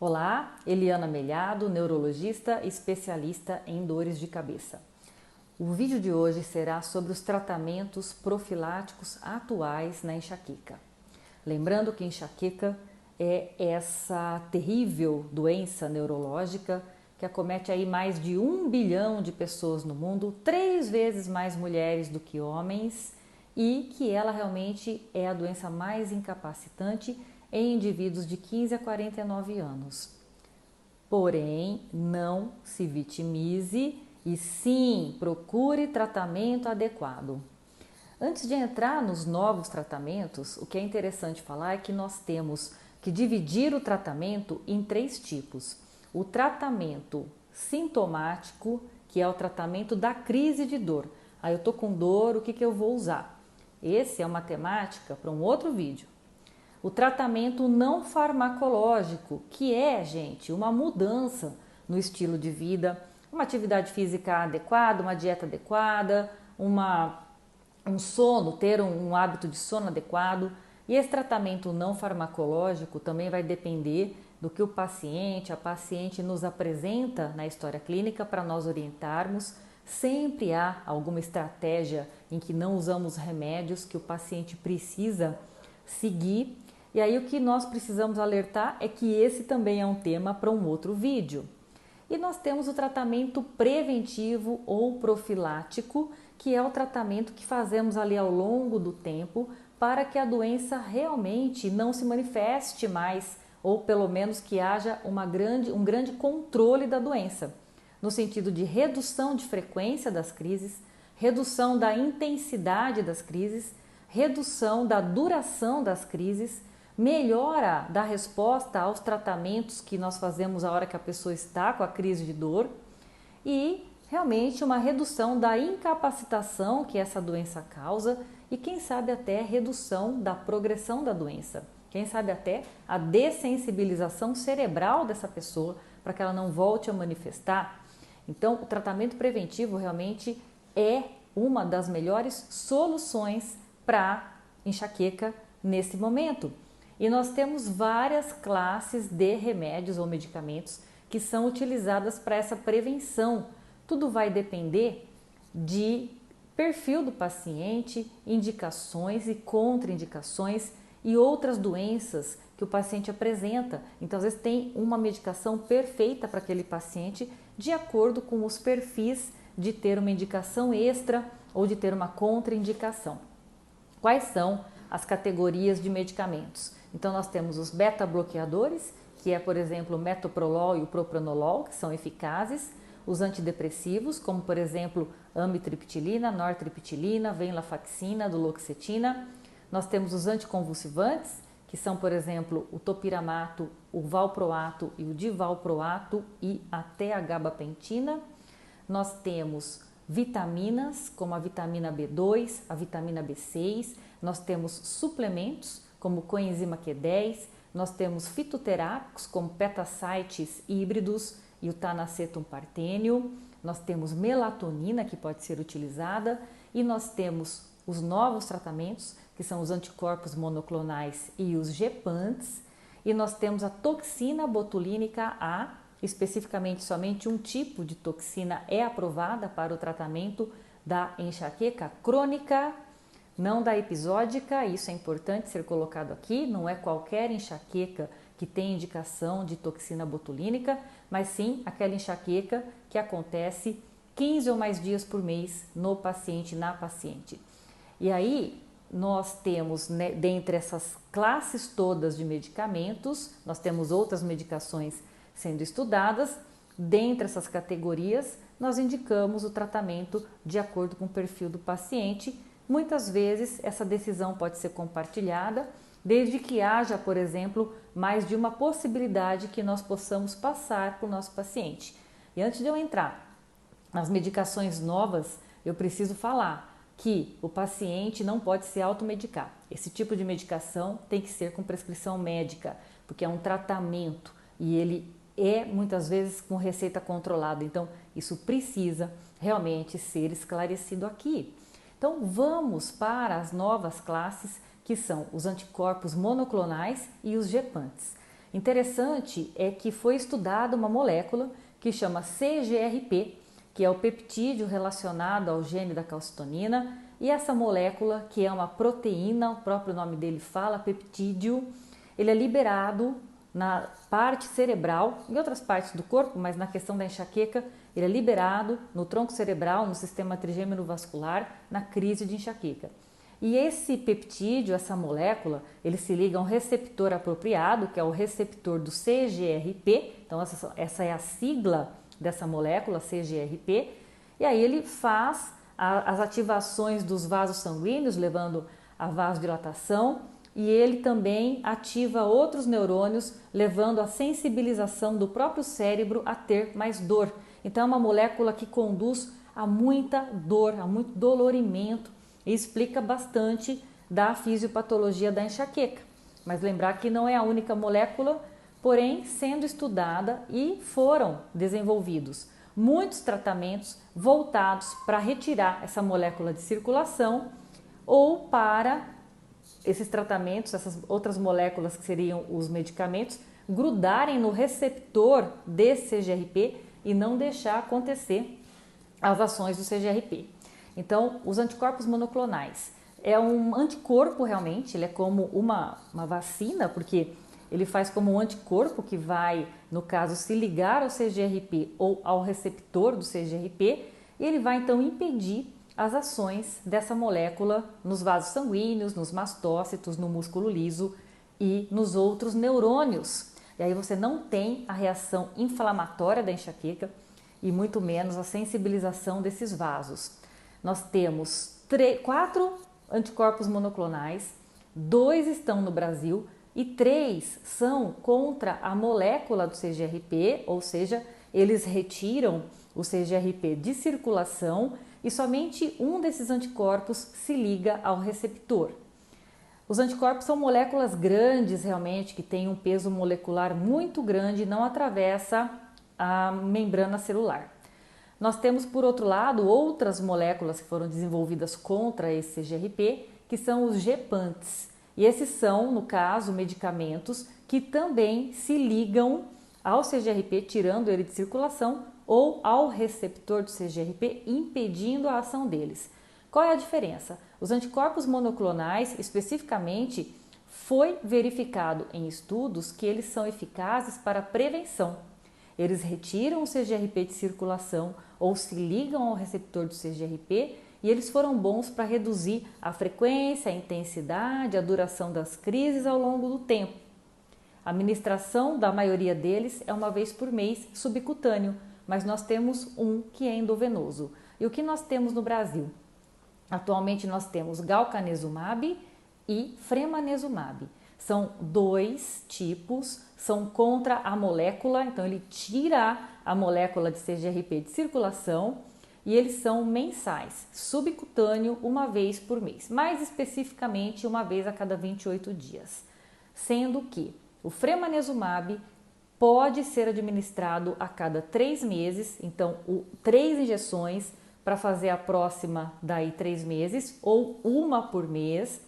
Olá, Eliana Melhado, neurologista e especialista em dores de cabeça. O vídeo de hoje será sobre os tratamentos profiláticos atuais na enxaqueca. Lembrando que enxaqueca é essa terrível doença neurológica que acomete aí mais de 1 bilhão de pessoas no mundo, 3 vezes mais mulheres do que homens, e que ela realmente é a doença mais incapacitante em indivíduos de 15 a 49 anos. Porém, não se vitimize e sim procure tratamento adequado. Antes de entrar nos novos tratamentos, o que é interessante falar é que nós temos que dividir o tratamento em 3 tipos. O tratamento sintomático, que é o tratamento da crise de dor. Eu tô com dor, o que eu vou usar? Esse é uma temática para um outro vídeo. O tratamento não farmacológico, que é, gente, uma mudança no estilo de vida, uma atividade física adequada, uma dieta adequada, um sono, ter um hábito de sono adequado. E esse tratamento não farmacológico também vai depender do que a paciente nos apresenta na história clínica para nós orientarmos. Sempre há alguma estratégia em que não usamos remédios que o paciente precisa seguir. E aí o que nós precisamos alertar é que esse também é um tema para um outro vídeo. E nós temos o tratamento preventivo ou profilático, que é o tratamento que fazemos ali ao longo do tempo para que a doença realmente não se manifeste mais, ou pelo menos que haja um grande controle da doença, no sentido de redução de frequência das crises, redução da intensidade das crises, redução da duração das crises, melhora da resposta aos tratamentos que nós fazemos a hora que a pessoa está com a crise de dor e realmente uma redução da incapacitação que essa doença causa e quem sabe até redução da progressão da doença, quem sabe até a dessensibilização cerebral dessa pessoa para que ela não volte a manifestar. Então, o tratamento preventivo realmente é uma das melhores soluções para enxaqueca nesse momento. E nós temos várias classes de remédios ou medicamentos que são utilizadas para essa prevenção. Tudo vai depender de perfil do paciente, indicações e contraindicações e outras doenças que o paciente apresenta. Então, às vezes tem uma medicação perfeita para aquele paciente de acordo com os perfis de ter uma indicação extra ou de ter uma contraindicação. Quais são as categorias de medicamentos? Então, nós temos os beta-bloqueadores, que é, por exemplo, o metoprolol e o propranolol, que são eficazes. Os antidepressivos, como, por exemplo, amitriptilina, nortriptilina, venlafaxina, duloxetina. Nós temos os anticonvulsivantes, que são, por exemplo, o topiramato, o valproato e o divalproato e até a gabapentina. Nós temos vitaminas, como a vitamina B2, a vitamina B6. Nós temos suplementos, como coenzima Q10, nós temos fitoterápicos como petacites híbridos e o tanacetum partênio, nós temos melatonina que pode ser utilizada e nós temos os novos tratamentos que são os anticorpos monoclonais e os gepantes e nós temos a toxina botulínica A, especificamente somente um tipo de toxina é aprovada para o tratamento da enxaqueca crônica, não da episódica, isso é importante ser colocado aqui, não é qualquer enxaqueca que tem indicação de toxina botulínica, mas sim aquela enxaqueca que acontece 15 ou mais dias por mês no paciente, na paciente. E aí nós temos, né, dentre essas classes todas de medicamentos, nós temos outras medicações sendo estudadas, dentre essas categorias nós indicamos o tratamento de acordo com o perfil do paciente. Muitas vezes essa decisão pode ser compartilhada, desde que haja, por exemplo, mais de uma possibilidade que nós possamos passar para o nosso paciente. E antes de eu entrar nas medicações novas, eu preciso falar que o paciente não pode se automedicar. Esse tipo de medicação tem que ser com prescrição médica, porque é um tratamento e ele é muitas vezes com receita controlada. Então, isso precisa realmente ser esclarecido aqui. Então, vamos para as novas classes, que são os anticorpos monoclonais e os gepantes. Interessante é que foi estudada uma molécula que chama CGRP, que é o peptídeo relacionado ao gene da calcitonina, e essa molécula, que é uma proteína, o próprio nome dele fala, peptídeo, ele é liberado na parte cerebral, em outras partes do corpo, mas na questão da enxaqueca, ele é liberado no tronco cerebral, no sistema trigêmeo vascular, na crise de enxaqueca. E esse peptídeo, essa molécula, ele se liga a um receptor apropriado, que é o receptor do CGRP, então essa é a sigla dessa molécula, CGRP, e aí ele faz as ativações dos vasos sanguíneos, levando a vasodilatação, e ele também ativa outros neurônios, levando a sensibilização do próprio cérebro a ter mais dor. Então é uma molécula que conduz a muita dor, a muito dolorimento, e explica bastante da fisiopatologia da enxaqueca. Mas lembrar que não é a única molécula, porém sendo estudada, e foram desenvolvidos muitos tratamentos voltados para retirar essa molécula de circulação ou para esses tratamentos, essas outras moléculas que seriam os medicamentos, grudarem no receptor desse CGRP e não deixar acontecer as ações do CGRP. Então, os anticorpos monoclonais é um anticorpo realmente, ele é como uma vacina, porque ele faz como um anticorpo que vai, no caso, se ligar ao CGRP ou ao receptor do CGRP, e ele vai então impedir as ações dessa molécula nos vasos sanguíneos, nos mastócitos, no músculo liso e nos outros neurônios. E aí você não tem a reação inflamatória da enxaqueca e muito menos a sensibilização desses vasos. Nós temos 4 anticorpos monoclonais, 2 estão no Brasil e 3 são contra a molécula do CGRP, ou seja, eles retiram o CGRP de circulação e somente um desses anticorpos se liga ao receptor. Os anticorpos são moléculas grandes realmente, que têm um peso molecular muito grande e não atravessa a membrana celular. Nós temos, por outro lado, outras moléculas que foram desenvolvidas contra esse CGRP, que são os gepants. E esses são, no caso, medicamentos que também se ligam ao CGRP, tirando ele de circulação, ou ao receptor do CGRP, impedindo a ação deles. Qual é a diferença? Os anticorpos monoclonais, especificamente, foi verificado em estudos que eles são eficazes para prevenção. Eles retiram o CGRP de circulação ou se ligam ao receptor do CGRP e eles foram bons para reduzir a frequência, a intensidade, a duração das crises ao longo do tempo. A administração da maioria deles é uma vez por mês subcutâneo, mas nós temos um que é endovenoso. E o que nós temos no Brasil? Atualmente nós temos galcanezumab e fremanezumab. São 2 tipos, são contra a molécula, então ele tira a molécula de CGRP de circulação e eles são mensais, subcutâneo uma vez por mês, mais especificamente uma vez a cada 28 dias. Sendo que o fremanezumab pode ser administrado a cada 3 meses, então 3 injeções para fazer a próxima daí 3 meses ou uma por mês.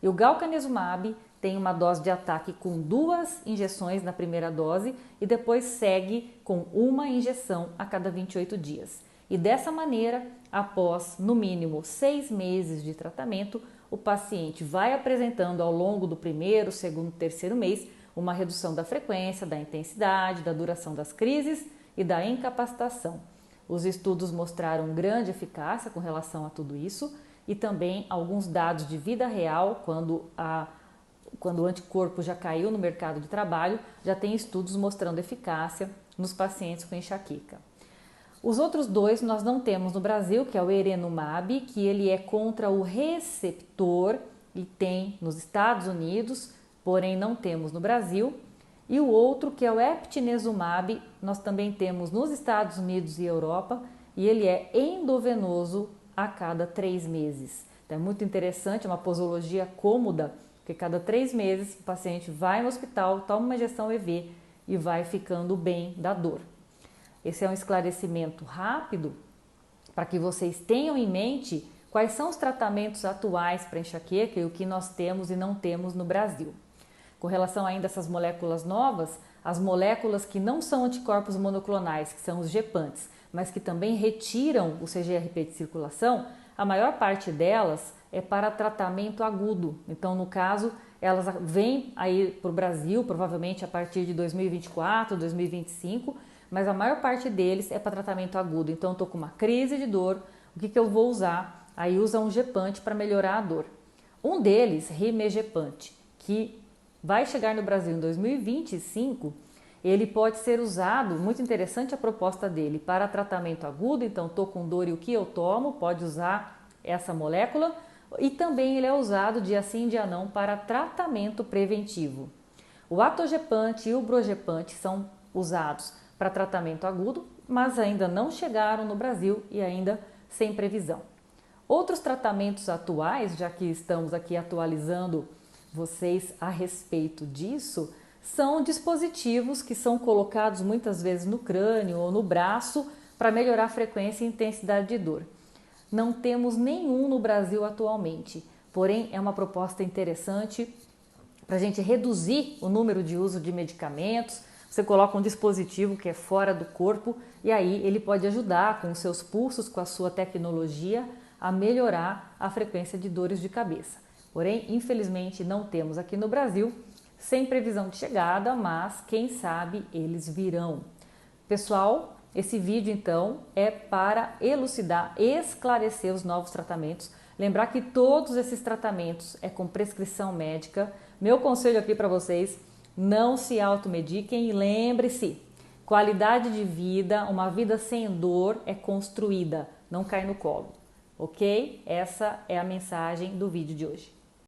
E o galcanezumab tem uma dose de ataque com 2 injeções na primeira dose e depois segue com uma injeção a cada 28 dias. E dessa maneira, após no mínimo 6 meses de tratamento, o paciente vai apresentando ao longo do primeiro, segundo, terceiro mês uma redução da frequência, da intensidade, da duração das crises e da incapacitação. Os estudos mostraram grande eficácia com relação a tudo isso e também alguns dados de vida real, quando o anticorpo já caiu no mercado de trabalho, já tem estudos mostrando eficácia nos pacientes com enxaqueca. Os outros 2 nós não temos no Brasil, que é o erenumab, que ele é contra o receptor e tem nos Estados Unidos, porém não temos no Brasil. E o outro, que é o eptinezumab, nós também temos nos Estados Unidos e Europa, e ele é endovenoso a cada 3 meses. Então é muito interessante, é uma posologia cômoda, porque cada 3 meses o paciente vai no hospital, toma uma injeção EV e vai ficando bem da dor. Esse é um esclarecimento rápido para que vocês tenham em mente quais são os tratamentos atuais para enxaqueca e o que nós temos e não temos no Brasil. com relação ainda a essas moléculas novas, as moléculas que não são anticorpos monoclonais, que são os gepantes, mas que também retiram o CGRP de circulação, a maior parte delas é para tratamento agudo. Então, no caso, elas vêm aí para o Brasil, provavelmente a partir de 2024, 2025, mas a maior parte deles é para tratamento agudo. Então, eu estou com uma crise de dor, o que eu vou usar? Aí usa um gepante para melhorar a dor. Um deles, rimegepante, que vai chegar no Brasil em 2025, ele pode ser usado, muito interessante a proposta dele, para tratamento agudo. Então, estou com dor e o que eu tomo? Pode usar essa molécula. E também ele é usado dia sim, dia não, para tratamento preventivo. O atogepante e o brogepante são usados para tratamento agudo, mas ainda não chegaram no Brasil e ainda sem previsão. Outros tratamentos atuais, já que estamos aqui atualizando vocês a respeito disso, são dispositivos que são colocados muitas vezes no crânio ou no braço para melhorar a frequência e intensidade de dor. Não temos nenhum no Brasil atualmente, porém é uma proposta interessante para a gente reduzir o número de uso de medicamentos. Você coloca um dispositivo que é fora do corpo e aí ele pode ajudar com os seus pulsos, com a sua tecnologia, a melhorar a frequência de dores de cabeça. Porém, infelizmente, não temos aqui no Brasil, sem previsão de chegada, mas quem sabe eles virão. Pessoal, esse vídeo então é para elucidar, esclarecer os novos tratamentos. Lembrar que todos esses tratamentos é com prescrição médica. Meu conselho aqui para vocês, não se automediquem e lembre-se, qualidade de vida, uma vida sem dor é construída, não cai no colo. Ok? Essa é a mensagem do vídeo de hoje.